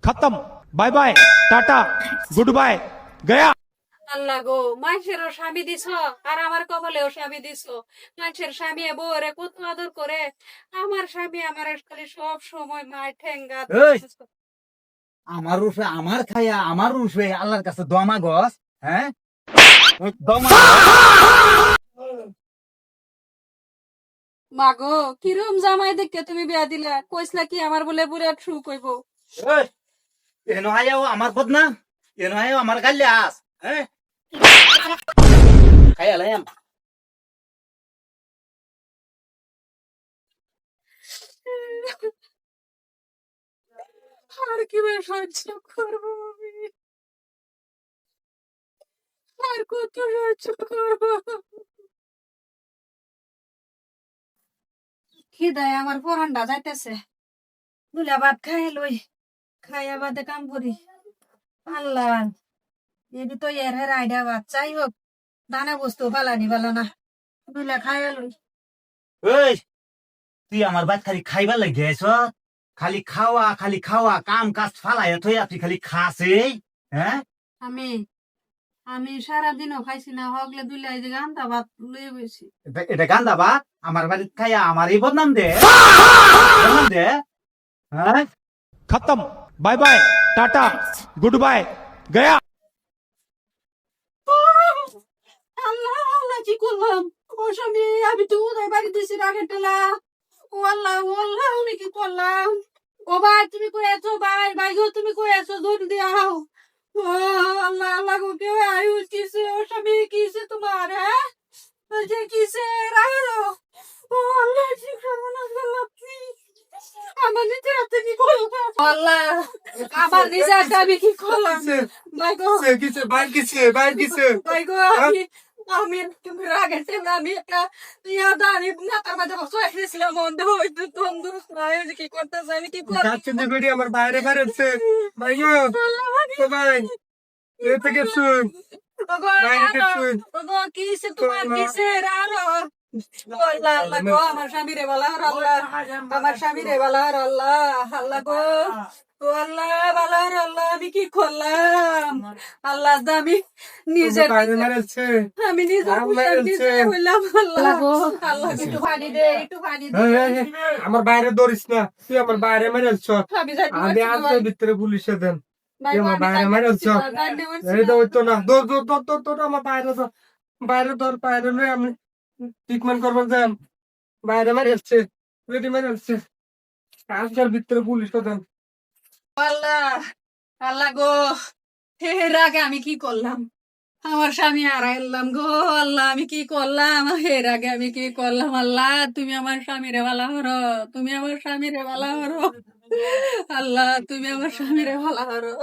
खत्म, bye bye, ta-ta, goodbye, गया। আল্লাহ গো, মানুষেরও স্বামী দিছ আর আমার কপালেও স্বামী দিছ। মানুষের স্বামী বউরে কত আদর করে, আমার স্বামী আমার খালি সব সময় মায় ঠেঙ্গা এই! আমার রূপে আমার খায়া আমার রূপে আল্লাহর কাছে দমা গছ, হ্যাঁ? ওই দমা মাগো, কিরম জামাই দেখে তুমি বিয়া দিলা? কইসলা কি আমার বলে বুড়া সুখ হইব? এই! এনো আয়াও আমার বদনাম, এনো আয়াও আমার গালিয়াস, হ্যাঁ? খায়া লাইম। আর কিভাবে সহ্য করবো আমি? আর কত সহ্য করবো? খিদায় আমার পরানটা যাইতেছে। দুলা ভাত খাই লই, খাইয়া বাদে কাম করি। আল্লাহ, এদি তো এর হের আইডিয়া ভাত চাই হোক, দানা বস্তু পালানি পালা না। দুলা খাইয়া লই। এই! তুই আমার বাদ খালি খাইবার লাগে আইছ? খালি খাওয়া কাম কাজ ফালাইয়া থইয়া তুই খালি খাসই, হ্যাঁ? আমি আমি সারাদিনও খাইছি না, হগলে দুলা এই যে গান্দা ভাত লইয়া বইছি। এটা গান্দা ভাত আমার বাড়িতে খাইয়া আমার এই বদনাম দে, বদনাম দে, হ্যাঁ? खत्म, bye bye, ta-ta, goodbye, गया। আল্লাহ আল্লাহ, কি করলাম? ও স্বামী, আমি তো উদয় বাড়ি দিছি রাগের টেলা। ও আল্লাহ, আমি কি করলাম? ও ভাই, তুমি কই আছো? ভাই ভাই গো, তুমি কই আছো? জলদি আও। ও আল্লাহ আল্লাহ গো, কেউ আয়ুষ কিসে? ও স্বামী, কিসে তোমার? হ্যাঁ, বলছে কিসে? রাগো। ও আল্লাহ, কি সর্বনাশ করলাম কি? আমার নিজের হাতে কি করলাম? আল্লাহ, আমার নিজের হাতে আমি কি করলাম? ভাই গো, ভাই গো, আমি তুমি রাগের টেনে আমি একটা দাঁড়ি মাথার মাঝে বসে এসেছিলাম, মন্দ হইতে তন্দুরস্ত নাই, ওই যে কি করতেছে, আমি কি করব? আমার বাইরে বেরোচ্ছে ভাই গো, ও ভাই এতে গেছো বাইরে গেছো ওগো, কিসে তোমার, কিসে রারো? আল্লাহ আল্লাহ গো, আমার স্বামী রে বালা হর আল্লাহ, আমার স্বামী রে বালা হর আল্লাহ, আল্লাহ গো, ও আল্লাহ বালা হর আল্লাহ, আমি কি করলাম? আল্লাহ, আমি নিজের বাইরে মেরেছে আমি নিজে নিজে হইলাম। আল্লাহ গো, আল্লাহ একটু পানি দে, একটু পানি দে। আমার বাইরে ধরিস না, তুই আমার বাইরে মেরেছ আমি যাইতে আমি পারছি না, আসবে ভিতরে পুলিশে দেন ভাই তুই গো, আমার আমি বাইরে যাইতে মেরেছ পারছি না, যাইতে পারছি এই তো না। হইতো না দৌড় দৌড় দৌড় দৌড় দৌড় আমার বাইরে ধর বাইরে ধর বাইরে লই আমি ট্রিটমেন্ট করবো যান বাইরে মেরেছে রেডি মেরেছে আজকাল ভিতরে পুলিশে দেন আল্লাহ আল্লাহ গো, এর আগে আমি কি করলাম? আমার স্বামী হারাইলাম গো। আল্লাহ, আমি কি করলাম? এর আগে আমি কি করলাম? আল্লাহ, তুমি আমার স্বামীরে ভালো হরো, তুমি আমার স্বামীরে ভালো হরো। আল্লাহ, তুমি আমার স্বামীরে ভালো হরো।